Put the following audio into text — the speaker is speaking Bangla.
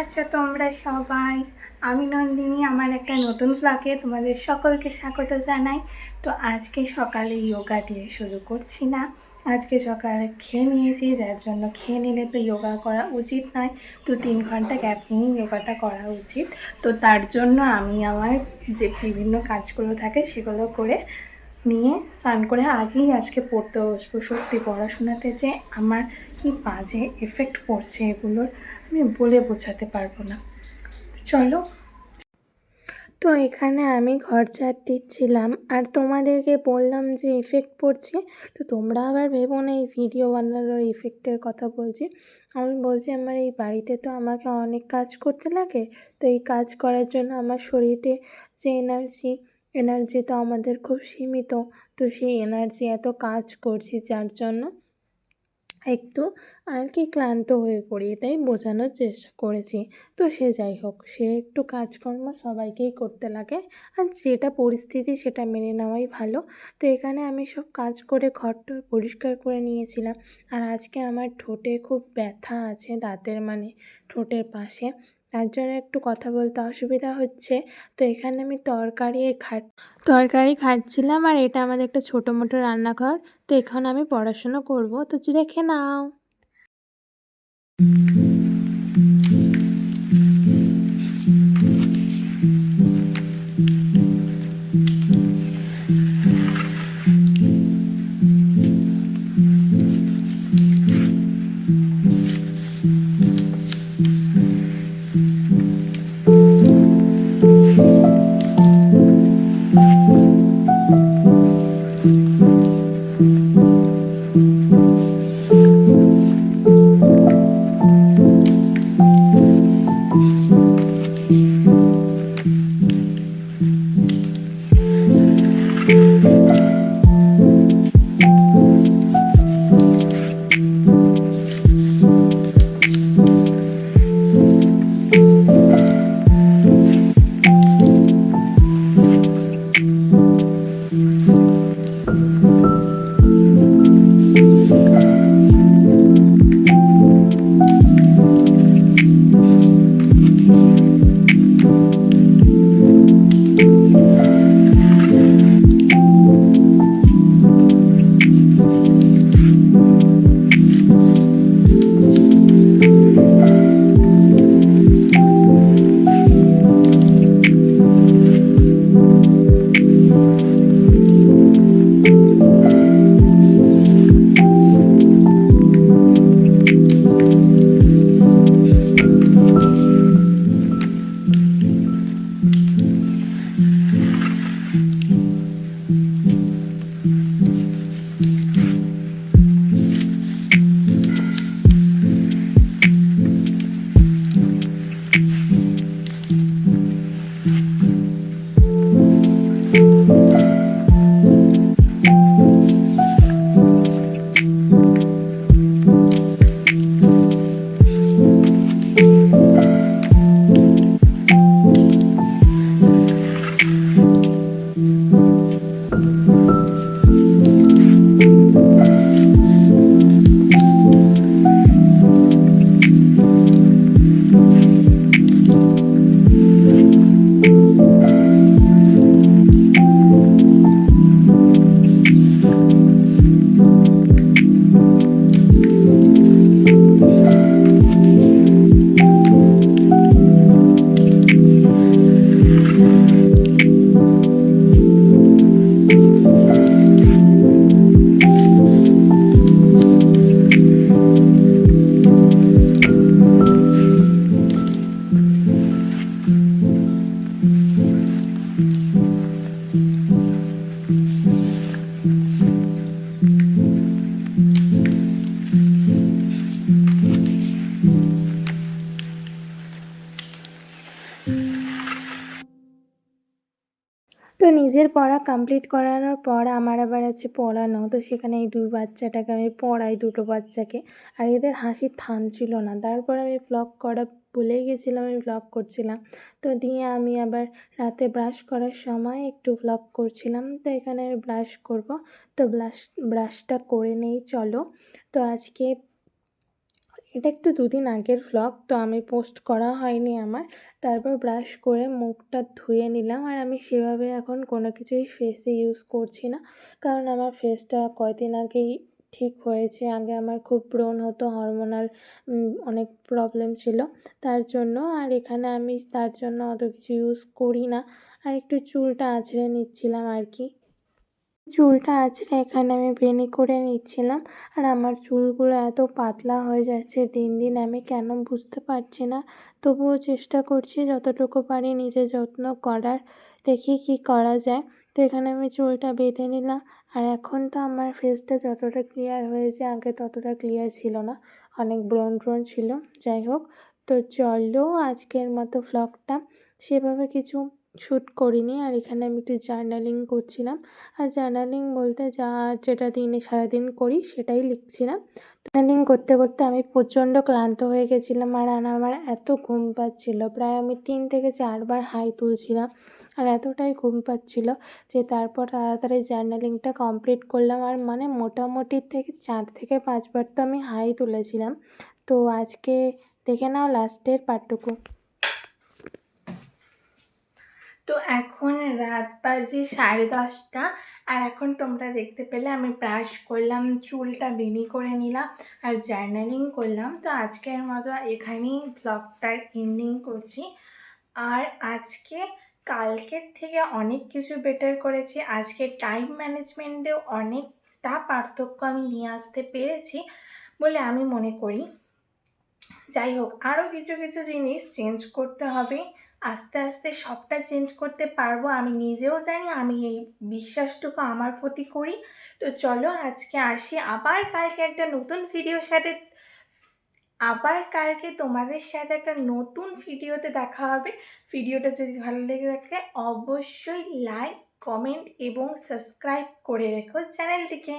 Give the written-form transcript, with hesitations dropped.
আছো তোমরা সবাই? আমি নন্দিনী, আমার একটা নতুন ব্লগে তোমাদের সকলকে স্বাগত জানাই। তো আজকে সকালে যোগা দিয়ে শুরু করছি না, আজকে সকালে খেয়ে নিয়েছি, যার জন্য খেয়ে নিলে তো যোগা করা উচিত নয়, 2-3 ঘন্টা গ্যাপ নিয়ে যোগাটা করা উচিত। তো তার জন্য আমি আমার যে বিভিন্ন কাজগুলো থাকে সেগুলো করে নিয়ে স্নান করে আগেই আজকে পড়তে বসবো। সত্যি পড়াশোনাতে যে আমার কি বাজে এফেক্ট পড়ছে এগুলোর আমি বলে বোঝাতে পারবো না। চলো। তো এখানে আমি ঘর ঝাড় দিচ্ছিলাম আর তোমাদেরকে বললাম যে এফেক্ট পড়ছে, তো তোমরা আবার ভেবো না এই ভিডিও বানানোর ইফেক্টের কথা বলছি। আমি বলছি আমার এই বাড়িতে তো আমাকে অনেক কাজ করতে লাগে, তো এই কাজ করার জন্য আমার শরীরে যে এনার্জি তো আমাদের খুব সীমিত, তো সেই এনার্জি এত কাজ করছি যার জন্য একটু আর কি ক্লান্ত হয়ে পড়ি, এটাই বোঝানোর চেষ্টা করেছি। তো সে যাই হোক, সে একটু কাজকর্ম সবাইকেই করতে লাগে, আর যেটা পরিস্থিতি সেটা মেনে নেওয়াই ভালো। তো এখানে আমি সব কাজ করে ঘরটা পরিষ্কার করে নিয়েছিলাম। আর আজকে আমার ঠোঁটে খুব ব্যথা আছে, দাঁতের ঠোঁটের পাশে, তার জন্য একটু কথা বলতে অসুবিধা হচ্ছে। তো এখানে আমি তরকারি খাচ্ছিলাম, আর এটা আমাদের একটা ছোটো মোটো রান্নাঘর। তো এখন আমি পড়াশুনো করব, তো দেখে নাও। তো নিজের পড়া কমপ্লিট করানোর পর আমার আবার আছে পড়ানো, তো সেখানে এই দুই বাচ্চাটাকে আমি পড়াই, দুটো বাচ্চাকে। আর এদের হাসি থামছিল না, তারপর আমি ভ্লগ করা ভুলেই গেছিলাম, আমি ভ্লগ করছিলাম। তো দিয়ে আমি আবার রাতে ব্রাশ করার সময় একটু ভ্লগ করছিলাম। তো এখানে আমি ব্রাশ করব, তো ব্রাশটা করে নেই চলো। তো আজকে এটা একটু দুদিন আগের ভ্লগ, তো আমি পোস্ট করা হয়নি আমার। তারপর ব্রাশ করে মুখটা ধুয়ে নিলাম, আর আমি সেভাবে এখন কোনো কিছুই ফেসে ইউজ করছি না, কারণ আমার ফেসটা কয়দিন আগেই ঠিক হয়েছে। আগে আমার খুব ব্রণ হতো, হরমোনাল অনেক প্রবলেম ছিল তার জন্য, আর এখানে আমি তার জন্য অত কিছু ইউজ করি না। আর একটু চুলটা আঁচড়ে নিচ্ছিলাম আর কি, চুলটা আঁচড়ে এখানে আমি বেনি করে নিচ্ছিলাম। আর আমার চুলগুলো এত পাতলা হয়ে যাচ্ছে দিন দিন, আমি কেন বুঝতে পারছি না। তবুও চেষ্টা করছি যতটুকু পারি নিজের যত্ন করার, দেখি কি করা যায়। তো এখানে আমি চুলটা বেঁধে নিলাম। আর এখন তো আমার ফেসটা যতটা ক্লিয়ার হয়েছে, আগে ততটা ক্লিয়ার ছিল না, অনেক ব্রণ ট্রণ ছিল। যাই হোক, তো চলো আজকের মতো ভ্লগটা সেভাবে কিছু শ্যুট করিনি। আর এখানে আমি একটু জার্নালিং করছিলাম, আর জার্নালিং বলতে যেটা দিনে সারাদিন করি সেটাই লিখছিলাম। জার্নালিং করতে করতে আমি প্রচণ্ড ক্লান্ত হয়ে গেছিলাম, আর আমার এত ঘুম পাচ্ছিল, প্রায় আমি 3 থেকে 4 বার হাই তুলছিলাম। আর এতটাই ঘুম পাচ্ছিল যে তারপর তাড়াতাড়ি জার্নালিংটা কমপ্লিট করলাম। আর মানে মোটামুটি 4 থেকে 5 বার তো আমি হাই তুলেছিলাম। তো আজকে দেখে নাও লাস্টের পার্টটুকু। তো এখন রাত বাজে 10:30, আর এখন তোমরা দেখতে পেলে আমি ব্রাশ করলাম, চুলটা বেনি করে নিলাম, আর জার্নালিং করলাম। তো আজকের মতো এখানেই ব্লগটার এন্ডিং করছি। আর আজকে কালকের থেকে অনেক কিছু বেটার করেছি, আজকে টাইম ম্যানেজমেন্টেও অনেকটা পার্থক্য আমি নিয়ে আসতে পেরেছি বলে আমি মনে করি। যাই হোক, আরও কিছু কিছু জিনিস চেঞ্জ করতে হবে, আস্তে আস্তে সবটা চেঞ্জ করতে পারবো, আমি নিজেও জানি, আমি এই বিশ্বাসটুকু আমার প্রতি করি। তো চলো আজকে আসি, আবার কালকে একটা নতুন ভিডিওর সাথে, আবার কালকে তোমাদের সাথে একটা নতুন ভিডিওতে দেখা হবে। ভিডিওটা যদি ভালো লেগে থাকে অবশ্যই লাইক, কমেন্ট এবং সাবস্ক্রাইব করে রেখো চ্যানেলটিকে।